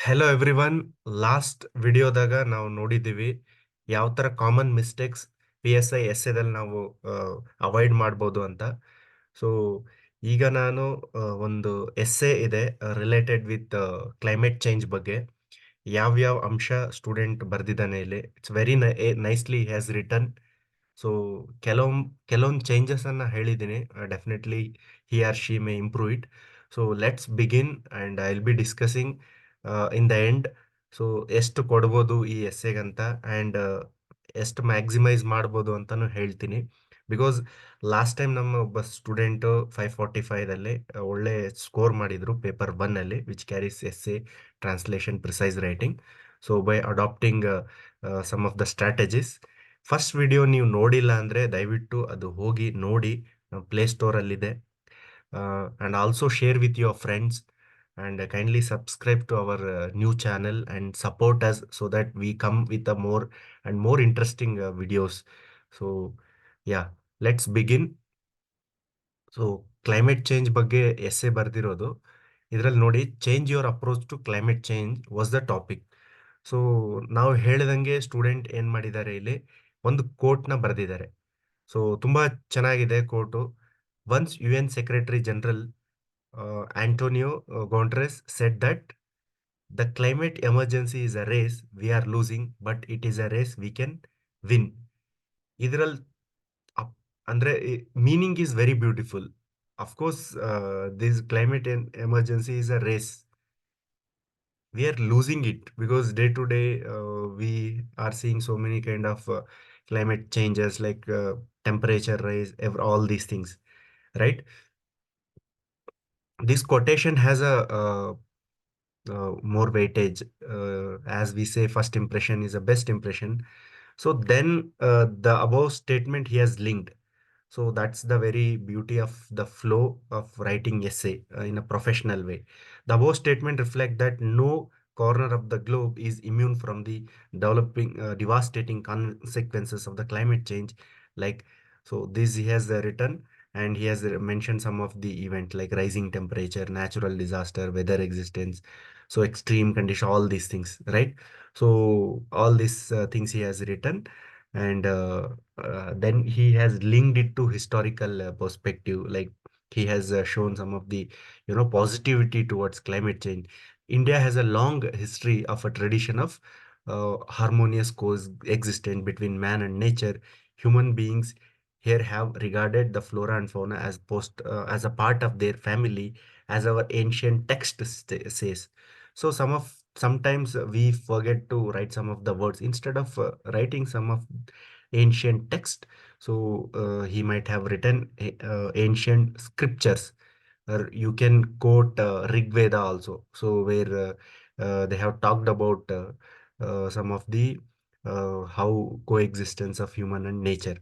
Hello everyone. Last ವಿಡಿಯೋದಾಗ ನಾವು ನೋಡಿದ್ದೀವಿ ಯಾವ ಥರ ಕಾಮನ್ ಮಿಸ್ಟೇಕ್ಸ್ PSI ಎಸ್ಸೆದಲ್ಲಿ ನಾವು ಅವಾಯ್ಡ್ ಮಾಡ್ಬೋದು ಅಂತ. ಸೊ ಈಗ ನಾನು ಒಂದು ಎಸ್ಸೆ ಇದೆ ರಿಲೇಟೆಡ್ ವಿತ್ ಕ್ಲೈಮೇಟ್ ಚೇಂಜ್ ಬಗ್ಗೆ. ಯಾವ್ಯಾವ ಅಂಶ ಸ್ಟೂಡೆಂಟ್ ಬರ್ದಿದ್ದಾನೆ ಇಲ್ಲಿ, it's very nicely has return. So ಕೆಲವೊಂದು ಚೇಂಜಸ್ ಅನ್ನ ಹೇಳಿದ್ದೀನಿ. Definitely he or she may improve it. So let's begin and I will be discussing in the end. So ಎಷ್ಟು ಕೊಡ್ಬೋದು ಈ ಎಸ್ಸೆಗಂತ ಆ್ಯಂಡ್ ಎಷ್ಟು ಮ್ಯಾಕ್ಸಿಮೈಸ್ ಮಾಡ್ಬೋದು ಅಂತಾನು ಹೇಳ್ತೀನಿ. ಬಿಕಾಸ್ ಲಾಸ್ಟ್ ಟೈಮ್ ನಮ್ಮ ಒಬ್ಬ ಸ್ಟೂಡೆಂಟು 545ದಲ್ಲಿ ಒಳ್ಳೆ ಸ್ಕೋರ್ ಮಾಡಿದ್ರು paper 1 which carries essay translation precise writing. So by adapting some of the strategies. First video ನೀವು ನೋಡಿಲ್ಲ ಅಂದರೆ ದಯವಿಟ್ಟು ಅದು ಹೋಗಿ ನೋಡಿ, ಪ್ಲೇಸ್ಟೋರಲ್ಲಿದೆ. And also share with your friends and kindly subscribe to our new channel and support us so that we come with a more and more interesting videos. So yeah, let's begin. So climate change ಬಗ್ಗೆ essay ಬರ್ದಿರೋದು ಇದರಲ್ಲಿ ನೋಡಿ, change your approach to climate change was the topic. So ನಾವು ಹೇಳಿದಂಗೆ student ಏನು ಮಾಡಿದ್ದಾರೆ, ಇಲ್ಲಿ ಒಂದು ಕೋಟ್ನ ಬರೆದಿದ್ದಾರೆ. ಸೊ ತುಂಬ ಚೆನ್ನಾಗಿದೆ coat. Once UN secretary general Antonio Guterres said that the climate emergency is a race we are losing, but it is a race we can win. ಇದರಲ್ಲಿ ಅಂದ್ರೆ meaning is very beautiful. Of course this climate emergency is a race. We are losing it because day to day we are seeing so many kind of climate changes like temperature rise, all these things, right? This quotation has a more weightage. As we say, first impression is a best impression. So then the above statement he has linked. So that's the very beauty of the flow of writing essay in a professional way. The above statement reflect that no corner of the globe is immune from the developing devastating consequences of the climate change. Like, so this he has written, and he has mentioned some of the event like rising temperature, natural disaster, weather existence, so extreme condition, all these things, right? So all these things he has written, and then he has linked it to historical perspective. Like, he has shown some of the positivity towards climate change. India has a long history of a tradition of harmonious coexistence between man and nature. Human beings here have regarded the flora and fauna as a part of their family, as our ancient text says. So sometimes we forget to write some of the words instead of writing some of ancient text. So he might have written ancient scriptures, or you can quote Rig Veda also. So where they have talked about some of the how coexistence of human and nature.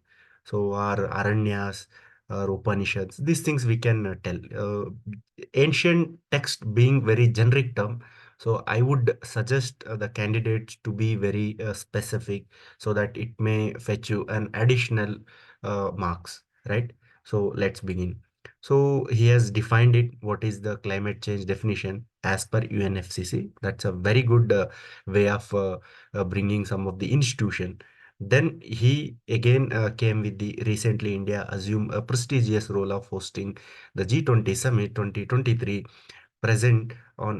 So our Aranyas, our Upanishads, these things we can tell. Ancient text being very generic term, so I would suggest the candidates to be very specific, so that it may fetch you an additional marks, right? So let's begin. So he has defined it. What is the climate change definition as per UNFCCC? That's a very good way of bringing some of the institution. Then he again came with the recently India assumed a prestigious role of hosting the G20 Summit 2023, present on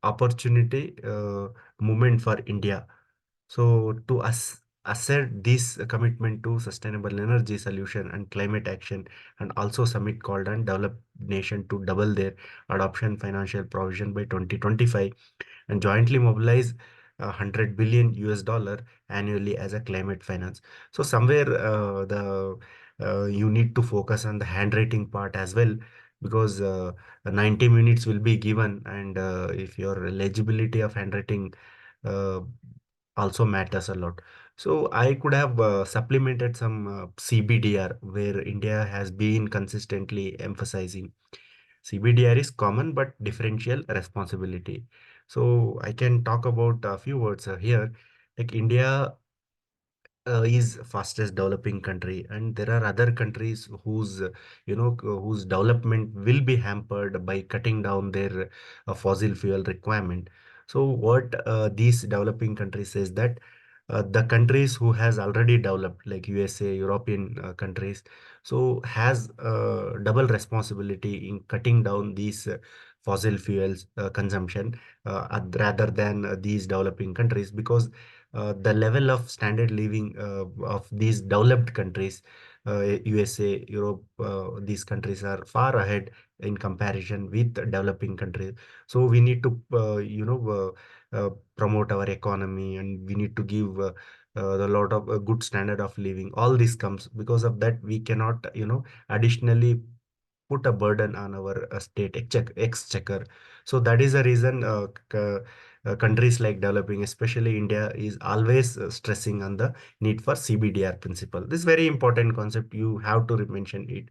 opportunity movement for India. So to assert this commitment to sustainable energy solution and climate action, and also summit called on developed nation to double their adoption financial provision by 2025 and jointly mobilize 100 billion US dollar annually as a climate finance. So somewhere the you need to focus on the handwriting part as well, because 90 minutes will be given, and if your legibility of handwriting uh, also matters a lot. So I could have supplemented some CBDR, where India has been consistently emphasizing. CBDR is common but differential responsibility. So I can talk about a few words here. Like, India is fastest developing country, and there are other countries whose whose development will be hampered by cutting down their fossil fuel requirement. So what these developing countries says that the countries who has already developed, like USA, European countries, so has double responsibility in cutting down these fossil fuels consumption rather than these developing countries, because the level of standard living of these developed countries, USA, Europe, these countries are far ahead in comparison with the developing countries. So we need to, promote our economy, and we need to give a lot of good standard of living. All this comes because of that. We cannot, additionally put a burden on our state exchequer. So that is the reason countries like developing, especially India, is always stressing on the need for CBDR principle. This is very important concept. You have to mention it.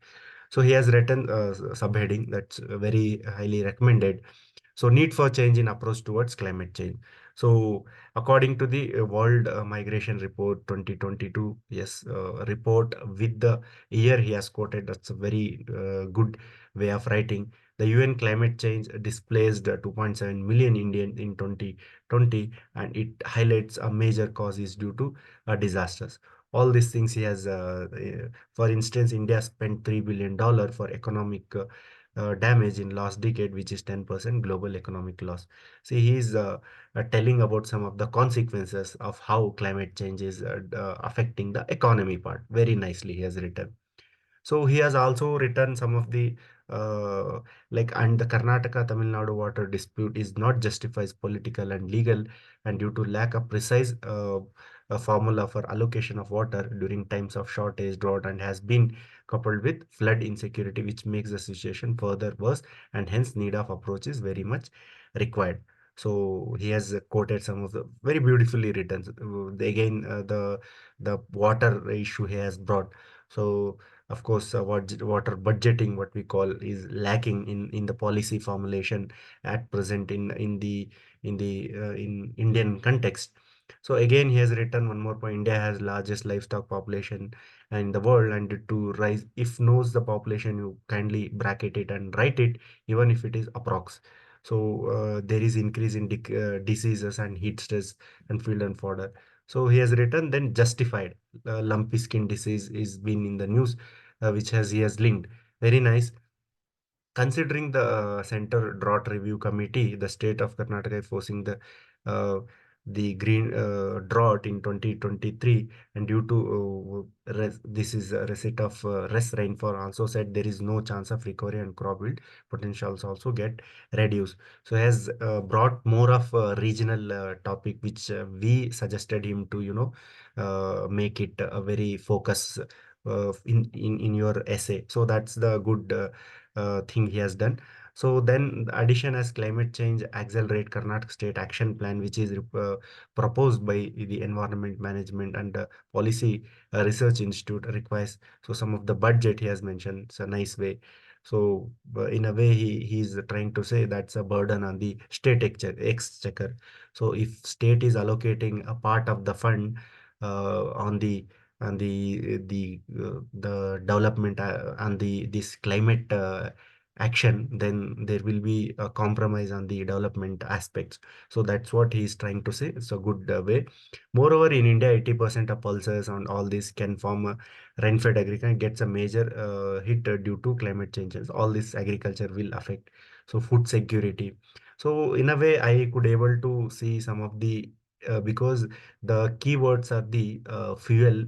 So he has written subheading that's very highly recommended. So need for change in approach towards climate change. So according to the World Migration Report 2022, yes, report with the year he has quoted, that's a very good way of writing. The UN climate change displaced 2.7 million Indians in 2020, and it highlights a major cause is due to disasters. All these things he has, for instance, India spent $3 billion for economic damage in last decade, which is 10% global economic loss. See, he is telling about some of the consequences of how climate change is affecting the economy part. Very nicely, he has written. So he has also written some of the uh, and the Karnataka Tamil Nadu water dispute is not justifies political and legal, and due to lack of precise a formula for allocation of water during times of shortage, drought, and has been coupled with flood insecurity, which makes the situation further worse, and hence need of approach is very much required. So he has quoted some of the very beautifully written. Again, the water issue he has brought. So of course, water budgeting, what we call, is lacking in the policy formulation at present in Indian context. So again, he has written one more point. India has largest livestock population in the world, and to rise, if knows the population, you kindly bracket it and write it, even if it is approx. So there is increase in diseases and heat stress and field and fodder. So he has written, then justified. Lumpy skin disease is been in the news, which has he has linked. Very nice. Considering the Center Drought Review Committee, the state of Karnataka is forcing uh, the green drought in 2023, and due to this is a receipt of less rainfall, also said there is no chance of recovery, and crop yield potentials also get reduced. So has brought more of a regional topic, which we suggested him to make it a very focus in your essay. So that's the good thing he has done. So then the addition as climate change accelerate Karnataka state action plan, which is proposed by the Environment Management and Policy Research Institute requires. So some of the budget he has mentioned, it's a nice way. So in a way, he's trying to say that's a burden on the state exchequer. So if state is allocating a part of the fund on the development and the this climate action, then there will be a compromise on the development aspects. So that's what he's trying to say. It's a good way. Moreover, in India, 80% of pulses and all this can form a rain-fed agriculture, gets a major hit due to climate changes. All this agriculture will affect. So food security. So in a way, I could able to see some of the because the keywords are the fuel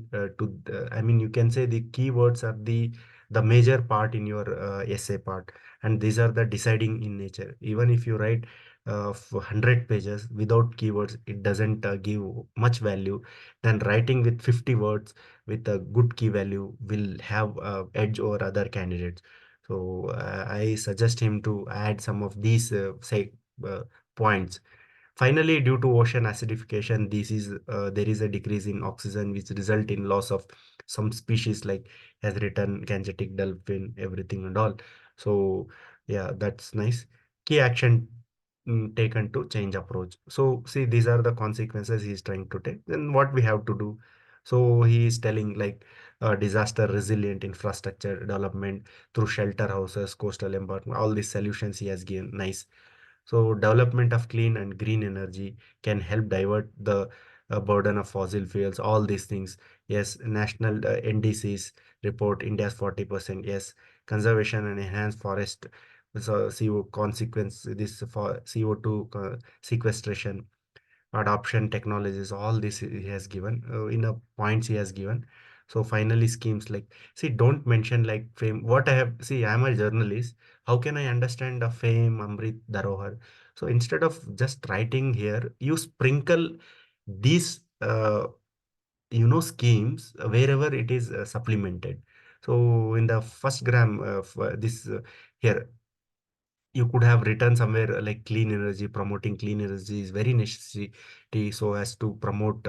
I mean, you can say the keywords are the major part in your essay part, and these are the deciding in nature. Even if you write 100 pages without keywords, it doesn't give much value. Then writing with 50 words with a good key value will have edge over other candidates. So I suggest him to add some of these say points. Finally, due to ocean acidification, there is a decrease in oxygen, which result in loss of some species, like has written gangetic dolphin, everything and all. So yeah, that's nice. Key action taken to change approach. So see, these are the consequences he's trying to take. Then what we have to do? So he is telling like disaster resilient infrastructure development through shelter houses, coastal embankment, all these solutions he has given. Nice. So development of clean and green energy can help divert the burden of fossil fuels, all these things. Yes, national NDCs report India's 40%. Yes, conservation and enhanced forest. So CO consequence, this for CO2 sequestration, adoption technologies, all this he has given in a points he has given. So finally schemes like, see, don't mention like fame. What I have, see, I'm a journalist, how can I understand the fame, Amrit, Darohar? So instead of just writing here, you sprinkle these schemes wherever it is supplemented. So in the first gram of this here, you could have written somewhere like clean energy, promoting clean energy is very necessary, so as to promote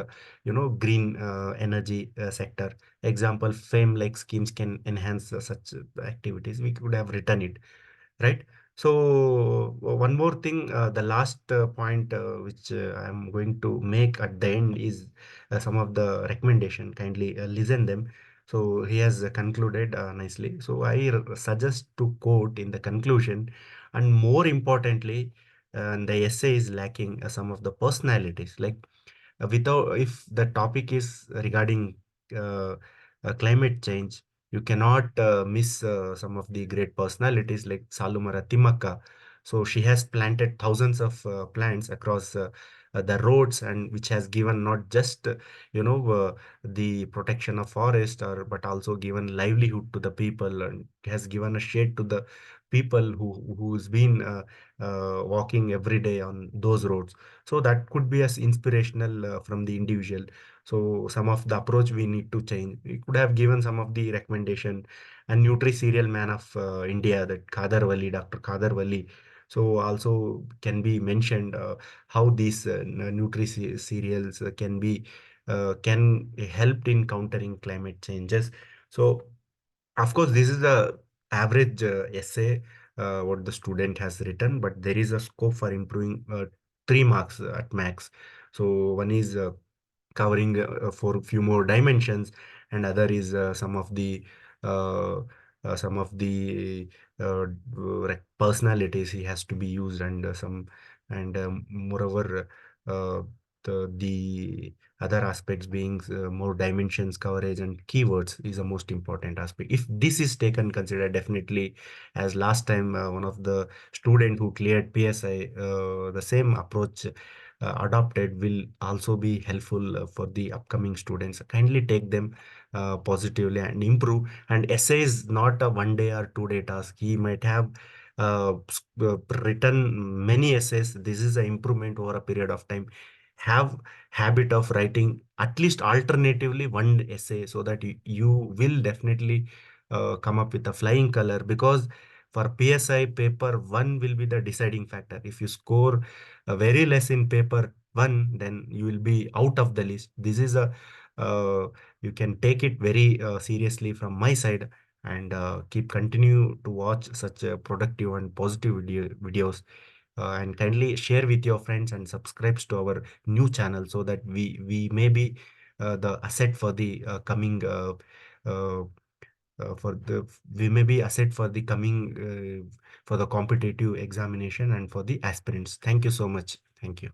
green energy sector. Example, fame like schemes can enhance such activities, we could have written it, right? So one more thing, the last point which I'm going to make at the end is some of the recommendation. Kindly listen them. So he has concluded nicely. So I suggest to quote in the conclusion, and more importantly, the essay is lacking some of the personalities. Like without, if the topic is regarding uh, climate change, you cannot miss some of the great personalities like Salumara Timaka. So she has planted thousands of plants across the roads, and which has given not just the protection of forest, or but also given livelihood to the people, and has given a shade to the people who's been walking every day on those roads. So that could be as inspirational from the individual. So some of the approach we need to change, we could have given some of the recommendation. And nutri serial man of India, that Khadar Wali, Dr. Khadar Wali, so also can be mentioned how these cereals can help in countering climate changes. So of course, this is the average essay what the student has written, but there is a scope for improving 3 marks at max. So one is covering for a few more dimensions, and other is uh, some of the personalities he has to be used, and moreover the other aspects being more dimensions coverage and keywords is the most important aspect. If this is taken consider, definitely, as last time one of the student who cleared PSI, the same approach adopted will also be helpful for the upcoming students. Kindly take them positively and improve. And essay is not a 1 day or 2 day task. He might have written many essays. This is an improvement over a period of time. Have habit of writing at least alternatively one essay, so that you will definitely come up with a flying color. Because for PSI, paper one will be the deciding factor. If you score very less in paper one, then you will be out of the list. This is a you can take it very seriously from my side, and keep continue to watch such productive and positive videos, and kindly share with your friends and subscribes to our new channel, so that we may be the asset for the coming uh, for the we may be asset for the coming for the competitive examination and for the aspirants. Thank you so much. Thank you.